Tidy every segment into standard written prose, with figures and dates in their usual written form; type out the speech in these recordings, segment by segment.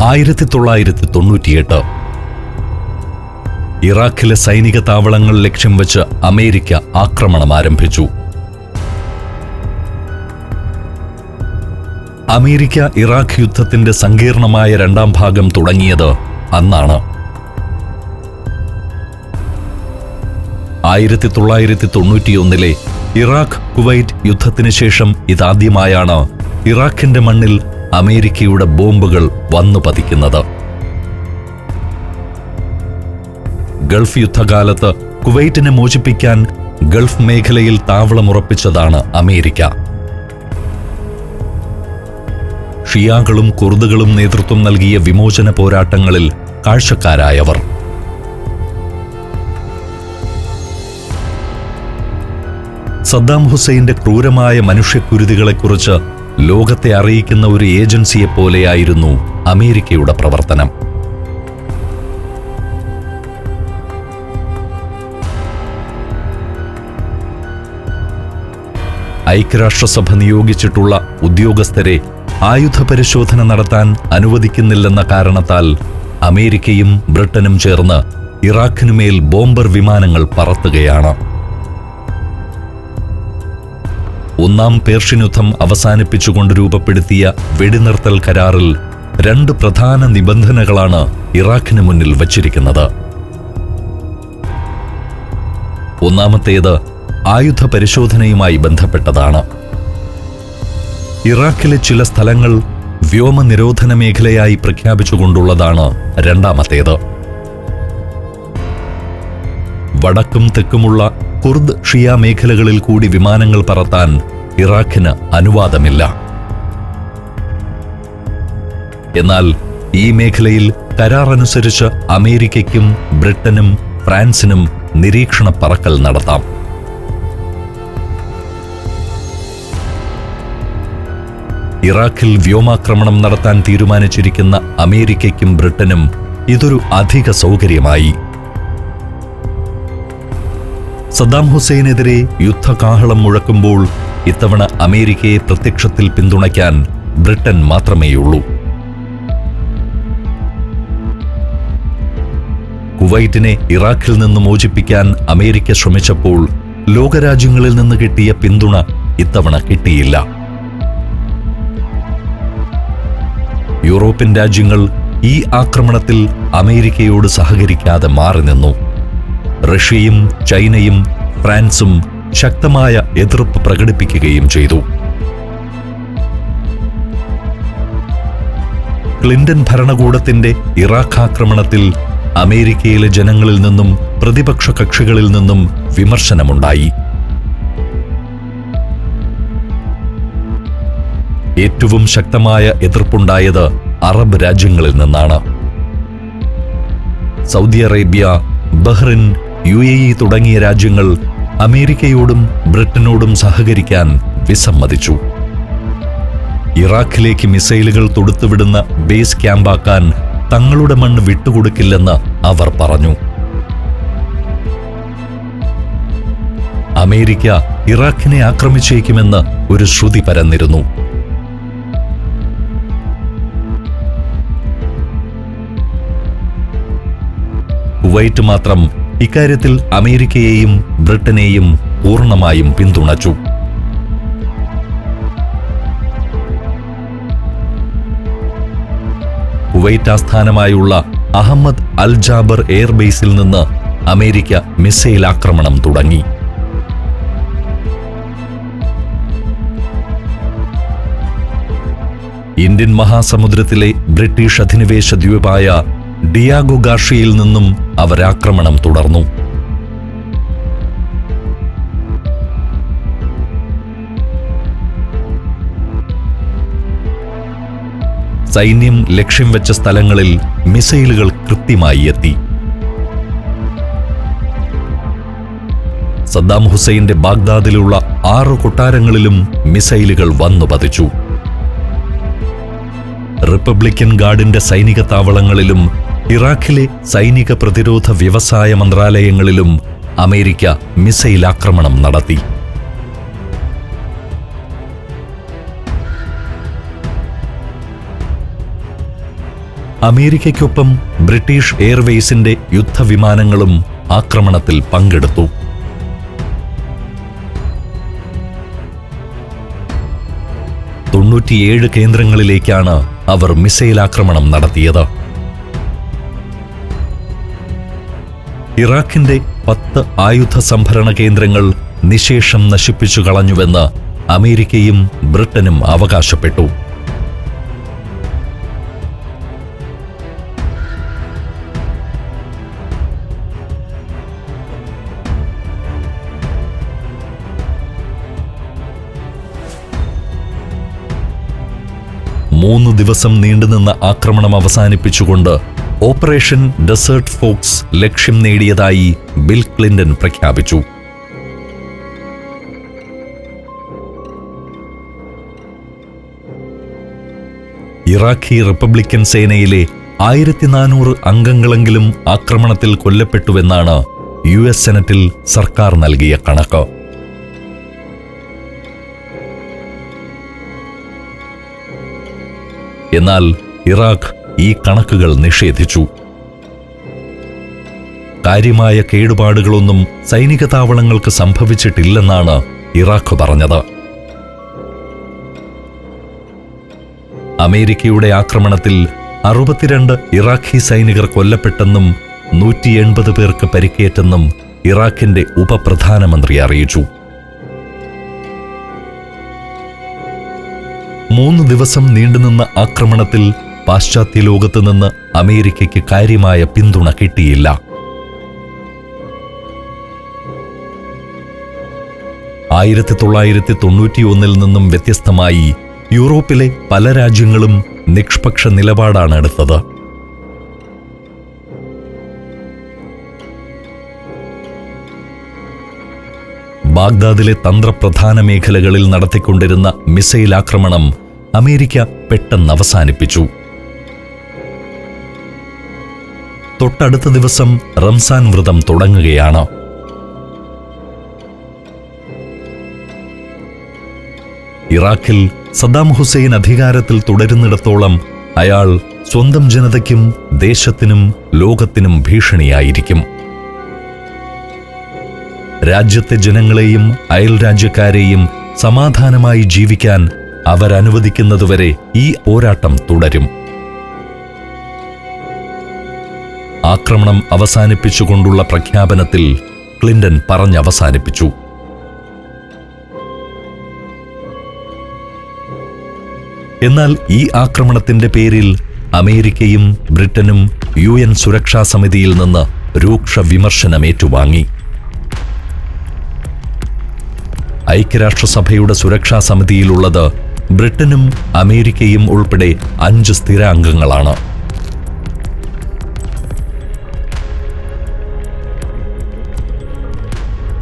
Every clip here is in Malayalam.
1998 ഇറാഖിലെ സൈനിക താവളങ്ങൾ ലക്ഷ്യം വെച്ച് അമേരിക്ക ആക്രമണം ആരംഭിച്ചു. അമേരിക്ക ഇറാഖ് യുദ്ധത്തിന്റെ സങ്കീർണമായ രണ്ടാം ഭാഗം തുടങ്ങിയത് അന്നാണ്. 1991 ഇറാഖ് കുവൈറ്റ് യുദ്ധത്തിന് ശേഷം ഇതാദ്യമായാണ് ഇറാഖിന്റെ മണ്ണിൽ അമേരിക്കയുടെ ബോംബുകൾ വന്നു പതിക്കുന്നത്. ഗൾഫ് യുദ്ധകാലത്ത് കുവൈറ്റിനെ മോചിപ്പിക്കാൻ ഗൾഫ് മേഖലയിൽ താവളമുറപ്പിച്ചതാണ് അമേരിക്ക. ഷിയാകളും കുർദുകളും നേതൃത്വം നൽകിയ വിമോചന പോരാട്ടങ്ങളിൽ കാഴ്ചക്കാരായവർ. സദ്ദാം ഹുസൈന്റെ ക്രൂരമായ മനുഷ്യക്കുരുതികളെക്കുറിച്ച് ലോകത്തെ അറിയിക്കുന്ന ഒരു ഏജൻസിയെപ്പോലെയായിരുന്നു അമേരിക്കയുടെ പ്രവർത്തനം. ഐക്യരാഷ്ട്രസഭ നിയോഗിച്ചിട്ടുള്ള ഉദ്യോഗസ്ഥരെ ആയുധ പരിശോധന നടത്താൻ അനുവദിക്കുന്നില്ലെന്ന കാരണത്താൽ അമേരിക്കയും ബ്രിട്ടനും ചേർന്ന് ഇറാഖിനുമേൽ ബോംബർ വിമാനങ്ങൾ പറത്തുകയാണ്. ഒന്നാം പേർഷ്യൻ യുദ്ധം അവസാനിപ്പിച്ചുകൊണ്ട് രൂപപ്പെടുത്തിയ വെടിനിർത്തൽ കരാറിൽ 2 പ്രധാന നിബന്ധനകളാണ് ഇറാഖിന് മുന്നിൽ വച്ചിരിക്കുന്നത്. ഒന്നാമത്തേത് ആയുധ പരിശോധനയുമായി ബന്ധപ്പെട്ടതാണ്. ഇറാഖിലെ ചില സ്ഥലങ്ങൾ വ്യോമ നിരോധന മേഖലയായി പ്രഖ്യാപിച്ചുകൊണ്ടുള്ളതാണ് രണ്ടാമത്തേത്. വടക്കും തെക്കുമുള്ള കുർദ് ഷിയ മേഖലകളിൽ കൂടി വിമാനങ്ങൾ പറത്താൻ ഇറാഖിന് അനുവാദമില്ല. എന്നാൽ ഈ മേഖലയിൽ കരാറനുസരിച്ച് അമേരിക്കയ്ക്കും ബ്രിട്ടനും ഫ്രാൻസിനും നിരീക്ഷണ പറക്കൽ നടത്താം. ഇറാഖിൽ വ്യോമാക്രമണം നടത്താൻ തീരുമാനിച്ചിരിക്കുന്ന അമേരിക്കയ്ക്കും ബ്രിട്ടനും ഇതൊരു അധിക സൗകര്യമായി. സദ്ദാം ഹുസൈനെതിരെ യുദ്ധകാഹളം മുഴക്കുമ്പോൾ ഇത്തവണ അമേരിക്കയെ പ്രത്യക്ഷത്തിൽ പിന്തുണയ്ക്കാൻ ബ്രിട്ടൻ മാത്രമേയുള്ളൂ. കുവൈറ്റിനെ ഇറാഖിൽ നിന്ന് മോചിപ്പിക്കാൻ അമേരിക്ക ശ്രമിച്ചപ്പോൾ ലോകരാജ്യങ്ങളിൽ നിന്ന് കിട്ടിയ പിന്തുണ ഇത്തവണ കിട്ടിയില്ല. യൂറോപ്യൻ രാജ്യങ്ങൾ ഈ ആക്രമണത്തിൽ അമേരിക്കയോട് സഹകരിക്കാതെ മാറി നിന്നു. റഷ്യയും ചൈനയും ഫ്രാൻസും ശക്തമായ എതിർപ്പ് പ്രകടിപ്പിക്കുകയും ചെയ്തു. ക്ലിന്റൺ ഭരണകൂടത്തിന്റെ ഇറാഖ് ആക്രമണത്തിൽ അമേരിക്കയിലെ ജനങ്ങളിൽ നിന്നും പ്രതിപക്ഷ കക്ഷികളിൽ നിന്നും വിമർശനമുണ്ടായി. ഏറ്റവും ശക്തമായ എതിർപ്പുണ്ടായത് അറബ് രാജ്യങ്ങളിൽ നിന്നാണ്. സൗദി അറേബ്യ, ബഹ്റിൻ, UAE തുടങ്ങിയ രാജ്യങ്ങൾ അമേരിക്കയോടും ബ്രിട്ടനോടും സഹകരിക്കാൻ വിസമ്മതിച്ചു. ഇറാഖിലേക്ക് മിസൈലുകൾ തൊടുത്തുവിടുന്ന ബേസ് ക്യാമ്പാക്കാൻ തങ്ങളുടെ മണ്ണ് വിട്ടുകൊടുക്കില്ലെന്ന് അവർ പറഞ്ഞു. അമേരിക്ക ഇറാഖിനെ ആക്രമിച്ചേക്കുമെന്ന് ഒരു ശ്രുതി പരന്നിരുന്നു. കുവൈറ്റ് മാത്രം ഇക്കാര്യത്തിൽ അമേരിക്കയെയും ബ്രിട്ടനെയും പൂർണ്ണമായും പിന്തുണച്ചു. കുവൈറ്റ് ആസ്ഥാനമായുള്ള അഹമ്മദ് അൽ ജാബർ എയർബേസിൽ നിന്ന് അമേരിക്ക മിസൈൽ ആക്രമണം തുടങ്ങി. ഇന്ത്യൻ മഹാസമുദ്രത്തിലെ ബ്രിട്ടീഷ് അധിനിവേശ ദ്വീപായ ഡിയാഗോ ഗാർഷിയയിൽ നിന്നും അവരാക്രമണം തുടർന്നു. സൈന്യം ലക്ഷ്യം വെച്ച സ്ഥലങ്ങളിൽ മിസൈലുകൾ കൃത്യമായി എത്തി. സദ്ദാം ഹുസൈന്റെ ബാഗ്ദാദിലുള്ള 6 കൊട്ടാരങ്ങളിലും മിസൈലുകൾ വന്നു പതിച്ചു. റിപ്പബ്ലിക്കൻ ഗാർഡിന്റെ സൈനിക താവളങ്ങളിലും ഇറാഖിലെ സൈനിക പ്രതിരോധ വ്യവസായ മന്ത്രാലയങ്ങളിലും അമേരിക്ക മിസൈൽ ആക്രമണം നടത്തി. അമേരിക്കയ്ക്കൊപ്പം ബ്രിട്ടീഷ് എയർവേസിന്റെ യുദ്ധവിമാനങ്ങളും ആക്രമണത്തിൽ പങ്കെടുത്തു. തൊണ്ണൂറ്റിയേഴ് കേന്ദ്രങ്ങളിലേക്കാണ് അവർ മിസൈൽ ആക്രമണം നടത്തിയത്. ഇറാഖിന്റെ 10 ആയുധ സംഭരണ കേന്ദ്രങ്ങൾ നിശേഷം നശിപ്പിച്ചു കളഞ്ഞുവെന്ന് അമേരിക്കയും ബ്രിട്ടനും അവകാശപ്പെട്ടു. മൂന്ന് ദിവസം നീണ്ടുനിന്ന ആക്രമണം അവസാനിപ്പിച്ചുകൊണ്ട് ഓപ്പറേഷൻ ഡെസേർട്ട് ഫോക്സ് ലക്ഷ്യം നേടിയതായി ബിൽ ക്ലിന്റൺ പ്രഖ്യാപിച്ചു. ഇറാഖി റിപ്പബ്ലിക്കൻ സേനയിലെ 1400 അംഗങ്ങളെങ്കിലും ആക്രമണത്തിൽ കൊല്ലപ്പെട്ടുവെന്നാണ് US സെനറ്റിൽ സർക്കാർ നൽകിയ കണക്ക്. എന്നാൽ ഇറാഖ് ഈ കണക്കുകൾ നിഷേധിച്ചു. കാര്യമായ കേടുപാടുകളൊന്നും സൈനിക താവളങ്ങൾക്ക് സംഭവിച്ചിട്ടില്ലെന്നാണ് ഇറാഖ് പറഞ്ഞത്. അമേരിക്കയുടെ ആക്രമണത്തിൽ 62 ഇറാഖി സൈനികർ കൊല്ലപ്പെട്ടെന്നും 180 പേർക്ക് പരിക്കേറ്റെന്നും ഇറാഖിന്റെ ഉപപ്രധാനമന്ത്രി അറിയിച്ചു. 3 ദിവസം നീണ്ടുനിന്ന ആക്രമണത്തിൽ പാശ്ചാത്യ ലോകത്ത് നിന്ന് അമേരിക്കയ്ക്ക് കാര്യമായ പിന്തുണ കിട്ടിയില്ല. ആയിരത്തി 1991 നിന്നും വ്യത്യസ്തമായി യൂറോപ്പിലെ പല രാജ്യങ്ങളും നിഷ്പക്ഷ നിലപാടാണ് എടുത്തത്. ബാഗ്ദാദിലെ തന്ത്രപ്രധാന മേഖലകളിൽ നടത്തിക്കൊണ്ടിരുന്ന മിസൈൽ ആക്രമണം അമേരിക്ക പെട്ടെന്ന് അവസാനിപ്പിച്ചു. തൊട്ടടുത്ത ദിവസം റംസാൻ വ്രതം തുടങ്ങുകയാണ്. ഇറാഖിൽ സദ്ദാം ഹുസൈൻ അധികാരത്തിൽ തുടരുന്നിടത്തോളം അയാൾ സ്വന്തം ജനതയ്ക്കും ദേശത്തിനും ലോകത്തിനും ഭീഷണിയായിരിക്കും. രാജ്യത്തെ ജനങ്ങളെയും അയൽ രാജ്യക്കാരെയും സമാധാനമായി ജീവിക്കാൻ അവരനുവദിക്കുന്നതുവരെ ഈ പോരാട്ടം തുടരും. ആക്രമണം അവസാനിപ്പിച്ചുകൊണ്ടുള്ള പ്രഖ്യാപനത്തിൽ ക്ലിന്റൺ പറഞ്ഞവസാനിപ്പിച്ചു. എന്നാൽ ഈ ആക്രമണത്തിന്റെ പേരിൽ അമേരിക്കയും ബ്രിട്ടനും UN സുരക്ഷാ സമിതിയിൽ നിന്ന് രൂക്ഷ വിമർശനം ഏറ്റുവാങ്ങി. ഐക്യരാഷ്ട്രസഭയുടെ സുരക്ഷാ സമിതിയിലുള്ളത് ബ്രിട്ടനും അമേരിക്കയും ഉൾപ്പെടെ 5 സ്ഥിര അംഗങ്ങളാണ്.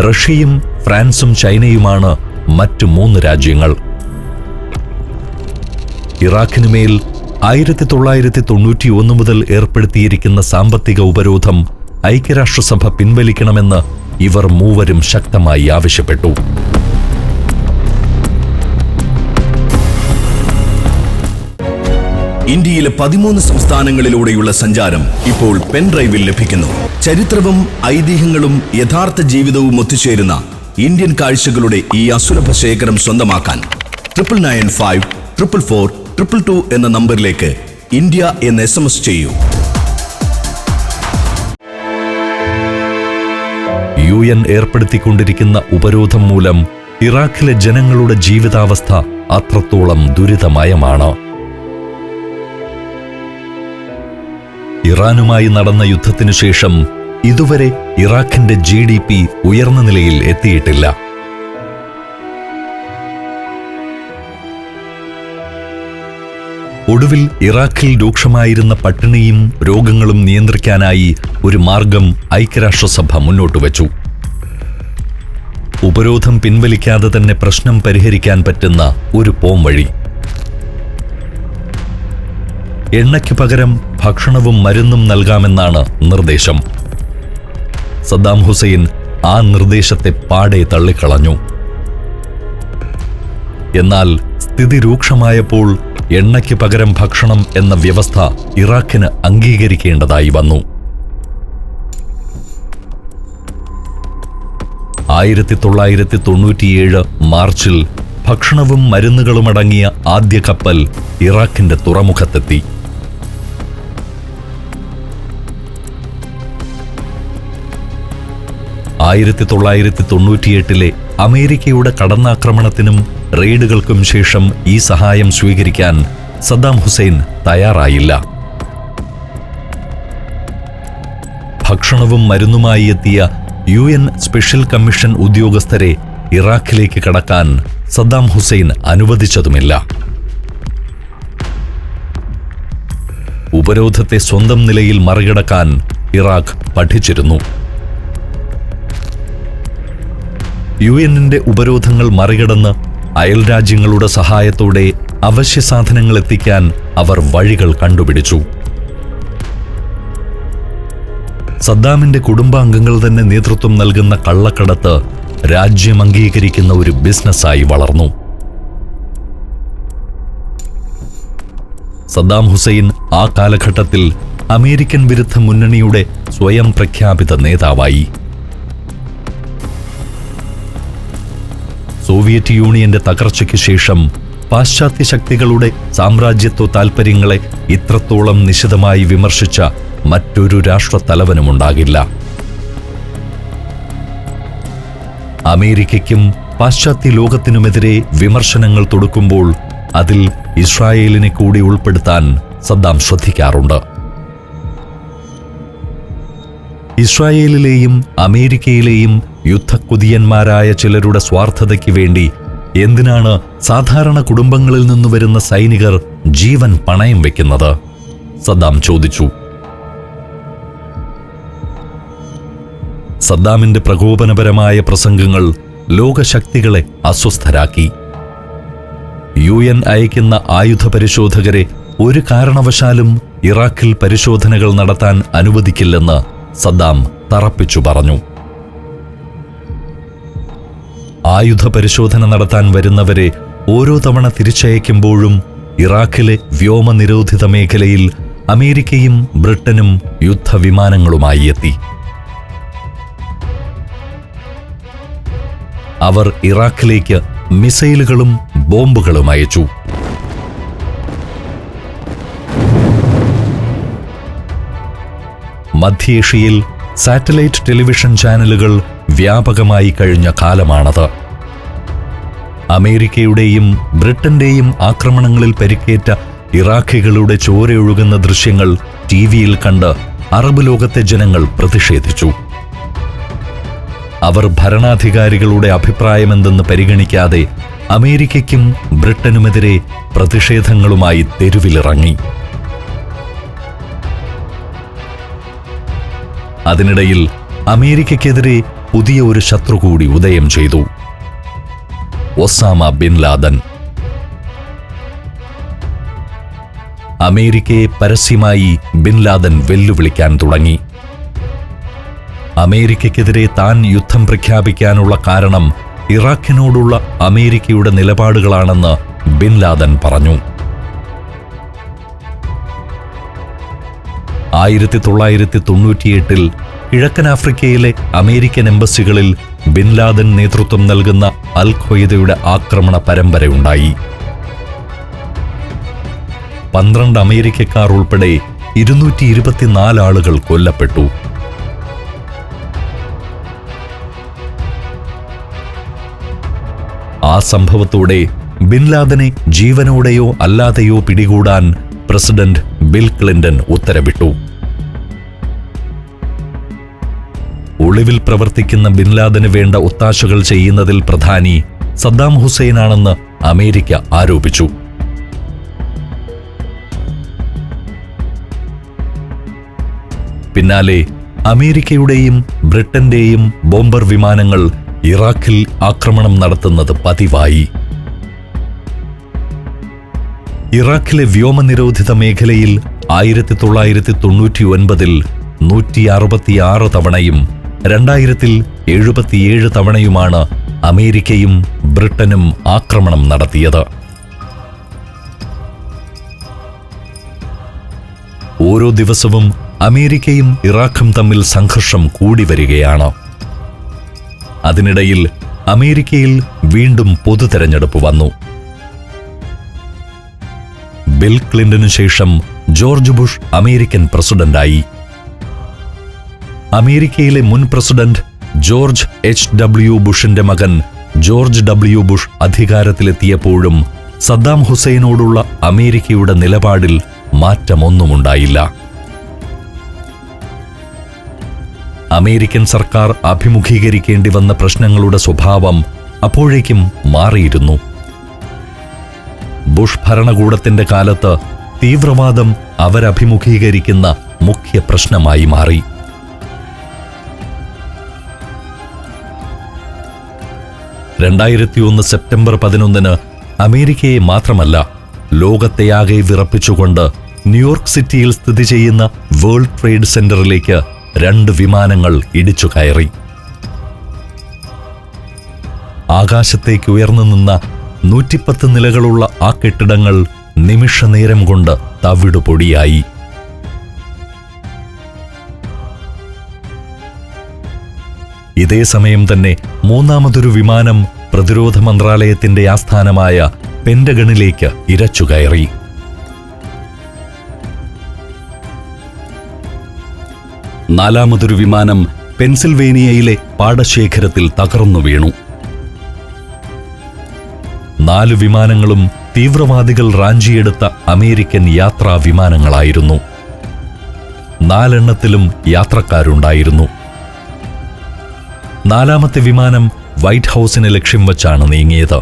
റഷ്യയും ഫ്രാൻസും ചൈനയുമാണ് മറ്റു 3 രാജ്യങ്ങൾ. ഇറാഖിനുമേൽ 1991 മുതൽ ഏർപ്പെടുത്തിയിരിക്കുന്ന സാമ്പത്തിക ഉപരോധം ഐക്യരാഷ്ട്രസഭ പിൻവലിക്കണമെന്ന് ഇവർ മൂവരും ശക്തമായി ആവശ്യപ്പെട്ടു. ഇന്ത്യയിലെ 13 സംസ്ഥാനങ്ങളിലൂടെയുള്ള സഞ്ചാരം ഇപ്പോൾ പെൻഡ്രൈവിൽ ലഭിക്കുന്നു. ചരിത്രവും ഐതിഹ്യങ്ങളും യഥാർത്ഥ ജീവിതവും ഒത്തുചേരുന്ന ഇന്ത്യൻ കാഴ്ചകളുടെ ഈ അസുലഭ ശേഖരം സ്വന്തമാക്കാൻ 99544422 എന്ന നമ്പറിലേക്ക് ഇന്ത്യ എന്ന് SMS ചെയ്യൂ. UN ഏർപ്പെടുത്തിക്കൊണ്ടിരിക്കുന്ന ഉപരോധം മൂലം ഇറാഖിലെ ജനങ്ങളുടെ ജീവിതാവസ്ഥ അത്രത്തോളം ദുരിതമയമാണ്. ഇറാനുമായി നടന്ന യുദ്ധത്തിനു ശേഷം ഇതുവരെ ഇറാഖിന്റെ GDP ഉയർന്ന നിലയിൽ എത്തിയിട്ടില്ല. ഒടുവിൽ ഇറാഖിൽ രൂക്ഷമായിരുന്ന പട്ടിണിയും രോഗങ്ങളും നിയന്ത്രിക്കാനായി ഒരു മാർഗം ഐക്യരാഷ്ട്രസഭ മുന്നോട്ടുവച്ചു. ഉപരോധം പിൻവലിക്കാതെ തന്നെ പ്രശ്നം പരിഹരിക്കാൻ പറ്റുന്ന ഒരു പോംവഴി. എണ്ണയ്ക്ക് പകരം ഭക്ഷണവും മരുന്നും നൽകാമെന്നാണ് നിർദ്ദേശം. സദ്ദാം ഹുസൈൻ ആ നിർദ്ദേശത്തെ പാടെ തള്ളിക്കളഞ്ഞു. എന്നാൽ സ്ഥിതി രൂക്ഷമായപ്പോൾ എണ്ണയ്ക്ക് പകരം ഭക്ഷണം എന്ന വ്യവസ്ഥ ഇറാഖിന് അംഗീകരിക്കേണ്ടതായി വന്നു. 1997 മാർച്ചിൽ ഭക്ഷണവും മരുന്നുകളുമടങ്ങിയ ആദ്യ കപ്പൽ ഇറാഖിന്റെ തുറമുഖത്തെത്തി. ആയിരത്തി 1998 അമേരിക്കയുടെ കടന്നാക്രമണത്തിനും റെയ്ഡുകൾക്കും ശേഷം ഈ സഹായം സ്വീകരിക്കാൻ സദ്ദാം ഹുസൈൻ തയ്യാറായില്ല. ഭക്ഷണവും മരുന്നുമായി എത്തിയ UN സ്പെഷ്യൽ കമ്മീഷൻ ഉദ്യോഗസ്ഥരെ ഇറാഖിലേക്ക് കടക്കാൻ സദ്ദാം ഹുസൈൻ അനുവദിച്ചതുമില്ല. ഉപരോധത്തെ സ്വന്തം നിലയിൽ മറികടക്കാൻ ഇറാഖ് പഠിച്ചിരുന്നു. UN-ന്റെ ഉപരോധങ്ങൾ മറികടന്ന് അയൽരാജ്യങ്ങളുടെ സഹായത്തോടെ അവശ്യ സാധനങ്ങൾ എത്തിക്കാൻ അവർ വഴികൾ കണ്ടുപിടിച്ചു. സദ്ദാമിന്റെ കുടുംബാംഗങ്ങൾ തന്നെ നേതൃത്വം നൽകുന്ന കള്ളക്കടത്ത് രാജ്യം അംഗീകരിക്കുന്ന ഒരു ബിസിനസ്സായി വളർന്നു. സദ്ദാം ഹുസൈൻ ആ കാലഘട്ടത്തിൽ അമേരിക്കൻ വിരുദ്ധ മുന്നണിയുടെ സ്വയം പ്രഖ്യാപിത നേതാവായി. സോവിയറ്റ് യൂണിയന്റെ തകർച്ചയ്ക്ക് ശേഷം പാശ്ചാത്യ ശക്തികളുടെ സാമ്രാജ്യത്വ താൽപര്യങ്ങളെ ഇത്രത്തോളം നിശിതമായി വിമർശിച്ച മറ്റൊരു രാഷ്ട്രത്തലവനുമുണ്ടാകില്ല. അമേരിക്കയ്ക്കും പാശ്ചാത്യ ലോകത്തിനുമെതിരെ വിമർശനങ്ങൾ തൊടുക്കുമ്പോൾ അതിൽ ഇസ്രായേലിനെ കൂടി ഉൾപ്പെടുത്താൻ സദ്ദാം ശ്രദ്ധിക്കാറുണ്ട്. ഇസ്രായേലിലെയും അമേരിക്കയിലെയും യുദ്ധക്കുതിയന്മാരായ ചിലരുടെ സ്വാർത്ഥതയ്ക്ക് വേണ്ടി എന്തിനാണ് സാധാരണ കുടുംബങ്ങളിൽ നിന്നു വരുന്ന സൈനികർ ജീവൻ പണയം വെക്കുന്നത്? സദ്ദാം ചോദിച്ചു. സദ്ദാമിന്റെ പ്രകോപനപരമായ പ്രസംഗങ്ങൾ ലോകശക്തികളെ അസ്വസ്ഥരാക്കി. UN അയക്കുന്ന ആയുധ പരിശോധകരെ ഒരു കാരണവശാലും ഇറാഖിൽ പരിശോധനകൾ നടത്താൻ അനുവദിക്കില്ലെന്ന് സദ്ദാം തറപ്പിച്ചു പറഞ്ഞു. ആയുധ പരിശോധന നടത്താൻ വരുന്നവരെ ഓരോ തവണ തിരിച്ചയക്കുമ്പോഴും ഇറാഖിലെ വ്യോമനിരോധിത മേഖലയിൽ അമേരിക്കയും ബ്രിട്ടനും യുദ്ധവിമാനങ്ങളുമായി എത്തി. അവർ ഇറാഖിലേക്ക് മിസൈലുകളും ബോംബുകളും അയച്ചു. മധ്യേഷ്യയിൽ സാറ്റലൈറ്റ് ടെലിവിഷൻ ചാനലുകൾ വ്യാപകമായി കഴിഞ്ഞ കാലമാണത്. അമേരിക്കയുടെയും ബ്രിട്ടന്റെയും ആക്രമണങ്ങളിൽ പരിക്കേറ്റ ഇറാഖികളുടെ ചോരയൊഴുകുന്ന ദൃശ്യങ്ങൾ ടിവിയിൽ കണ്ട് അറബ് ലോകത്തെ ജനങ്ങൾ പ്രതിഷേധിച്ചു. അവർ ഭരണാധികാരികളുടെ അഭിപ്രായമെന്തെന്ന് പരിഗണിക്കാതെ അമേരിക്കയ്ക്കും ബ്രിട്ടനുമെതിരെ പ്രതിഷേധങ്ങളുമായി തെരുവിലിറങ്ങി. അതിനിടയിൽ അമേരിക്കയ്ക്കെതിരെ പുതിയ ഒരു ശത്രു കൂടി ഉദയം ചെയ്തു: ഒസാമ ബിൻ ലാദൻ. അമേരിക്കയെ പരസ്യമായി ബിൻ ലാദൻ വെല്ലുവിളിക്കാൻ തുടങ്ങി. അമേരിക്കയ്ക്കെതിരെ താൻ യുദ്ധം പ്രഖ്യാപിക്കാനുള്ള കാരണം ഇറാഖിനോടുള്ള അമേരിക്കയുടെ നിലപാടുകളാണെന്ന് ബിൻ ലാദൻ പറഞ്ഞു. 1998 കിഴക്കൻ ആഫ്രിക്കയിലെ അമേരിക്കൻ എംബസികളിൽ ബിൻ ലാദൻ നേതൃത്വം നൽകുന്ന അൽ ഖ്വയ്ദയുടെ ആക്രമണ പരമ്പരയുണ്ടായി. 12 അമേരിക്കക്കാർ ഉൾപ്പെടെ 224 ആളുകൾ കൊല്ലപ്പെട്ടു. ആ സംഭവത്തോടെ ബിൻ ലാദനെ ജീവനോടെയോ അല്ലാതെയോ പിടികൂടാൻ പ്രസിഡന്റ് ബിൽ ക്ലിന്റൺ ഉത്തരവിട്ടു. ഒളിവിൽ പ്രവർത്തിക്കുന്ന ബിൻ ലാദന് വേണ്ട ഒത്താശകൾ ചെയ്യുന്നതിൽ പ്രധാനി സദ്ദാം ഹുസൈനാണെന്ന് അമേരിക്ക ആരോപിച്ചു. പിന്നാലെ അമേരിക്കയുടെയും ബ്രിട്ടന്റെയും ബോംബർ വിമാനങ്ങൾ ഇറാഖിൽ ആക്രമണം നടത്തുന്നത് പതിവായി. ഇറാഖിലെ വ്യോമനിരോധിത മേഖലയിൽ 1999 166 തവണയും 2000 77 തവണയുമാണ് അമേരിക്കയും ബ്രിട്ടനും ആക്രമണം നടത്തിയത്. ഓരോ ദിവസവും അമേരിക്കയും ഇറാഖും തമ്മിൽ സംഘർഷം കൂടി വരികയാണ്. അതിനിടയിൽ അമേരിക്കയിൽ വീണ്ടും പൊതുതെരഞ്ഞെടുപ്പ് വന്നു. ബിൽ ക്ലിന്റനു ശേഷം ജോർജ് ബുഷ് അമേരിക്കൻ പ്രസിഡന്റായി. അമേരിക്കയിലെ മുൻ പ്രസിഡന്റ് ജോർജ് H.W. ബുഷിന്റെ മകൻ ജോർജ് W. ബുഷ് അധികാരത്തിലെത്തിയപ്പോഴും സദ്ദാം ഹുസൈനോടുള്ള അമേരിക്കയുടെ നിലപാടിൽ മാറ്റമൊന്നുമുണ്ടായില്ല. അമേരിക്കൻ സർക്കാർ അഭിമുഖീകരിക്കേണ്ടി വന്ന പ്രശ്നങ്ങളുടെ സ്വഭാവം അപ്പോഴേക്കും മാറിയിരുന്നു. ബുഷ് ഭരണകൂടത്തിന്റെ കാലത്ത് തീവ്രവാദം അവരഭിമുഖീകരിക്കുന്ന മുഖ്യ പ്രശ്നമായി മാറി. 2001 സെപ്റ്റംബർ 11 അമേരിക്കയെ മാത്രമല്ല ലോകത്തെയാകെ വിറപ്പിച്ചുകൊണ്ട് ന്യൂയോർക്ക് സിറ്റിയിൽ സ്ഥിതി ചെയ്യുന്ന വേൾഡ് ട്രേഡ് സെന്ററിലേക്ക് 2 വിമാനങ്ങൾ ഇടിച്ചു കയറി. ആകാശത്തേക്ക് ഉയർന്നു നിന്ന 110 നിലകളുള്ള ആ കെട്ടിടങ്ങൾ നിമിഷനേരം കൊണ്ട് തവിടുപൊടിയായി. ഇതേ സമയം തന്നെ മൂന്നാമതൊരു വിമാനം പ്രതിരോധ മന്ത്രാലയത്തിന്റെ ആസ്ഥാനമായ പെന്റഗണിലേക്ക് ഇരച്ചുകയറി. നാലാമതൊരു വിമാനം പെൻസിൽവേനിയയിലെ പാടശേഖരത്തിൽ തകർന്നു വീണു. 4 വിമാനങ്ങളും തീവ്രവാദികൾ റാഞ്ചിയെടുത്ത അമേരിക്കൻ യാത്രാ വിമാനങ്ങളായിരുന്നു. 4 എണ്ണത്തിലും യാത്രക്കാരുണ്ടായിരുന്നു. 4ാമത്തെ വിമാനം വൈറ്റ് ഹൗസിനെ ലക്ഷ്യം വച്ചാണ് നീങ്ങിയത്.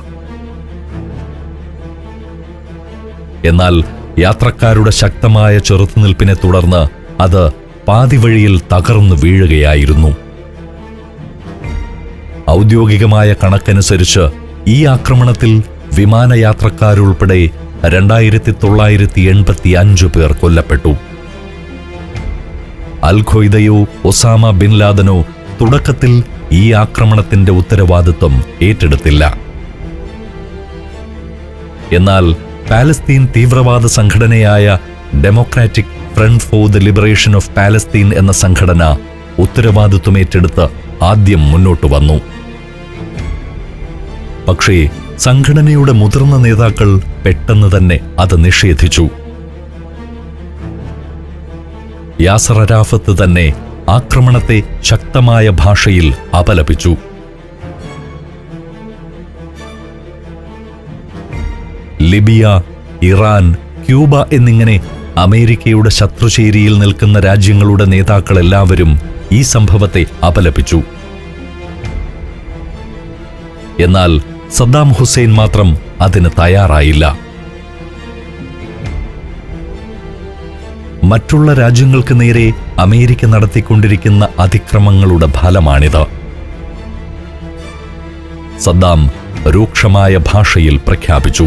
എന്നാൽ യാത്രക്കാരുടെ ശക്തമായ ചെറുത്തുനിൽപ്പിനെ തുടർന്ന് അത് പാതിവഴിയിൽ തകർന്നു വീഴുകയായിരുന്നു. ഔദ്യോഗികമായ കണക്കനുസരിച്ച് ഈ ആക്രമണത്തിൽ വിമാനയാത്രക്കാരുൾപ്പെടെ 2985 പേർ കൊല്ലപ്പെട്ടു. അൽ ഖ്വയ്ദയോ ഒസാമ ബിൻ ലാദനോ തുടക്കത്തിൽ ഈ ആക്രമണത്തിന്റെ ഉത്തരവാദിത്വം ഏറ്റെടുത്തില്ല. എന്നാൽ പാലസ്തീൻ തീവ്രവാദ സംഘടനയായ Democratic Front for the Liberation of Palestine എന്ന സംഘടന ഉത്തരവാദിത്വം ഏറ്റെടുത്ത് ആദ്യം മുന്നോട്ടു വന്നു. പക്ഷേ സംഘടനയുടെ മുതിർന്ന നേതാക്കൾ പെട്ടെന്ന് തന്നെ അത് നിഷേധിച്ചു. യാസർ അറാഫത്ത് തന്നെ ആക്രമണത്തെ ശക്തമായ ഭാഷയിൽ അപലപിച്ചു. ലിബിയ, ഇറാൻ, ക്യൂബ എന്നിങ്ങനെ അമേരിക്കയുടെ ശത്രുചേരിയിൽ നിൽക്കുന്ന രാജ്യങ്ങളുടെ നേതാക്കളെല്ലാവരും ഈ സംഭവത്തെ അപലപിച്ചു. എന്നാൽ സദ്ദാം ഹുസൈൻ മാത്രം അതിന് തയ്യാറായില്ല. മറ്റുള്ള രാജ്യങ്ങൾക്ക് നേരെ അമേരിക്ക നടത്തിക്കൊണ്ടിരിക്കുന്ന അതിക്രമങ്ങളുടെ ഫലമാണിത്. സദ്ദാം രൂക്ഷമായ ഭാഷയിൽ പ്രഖ്യാപിച്ചു.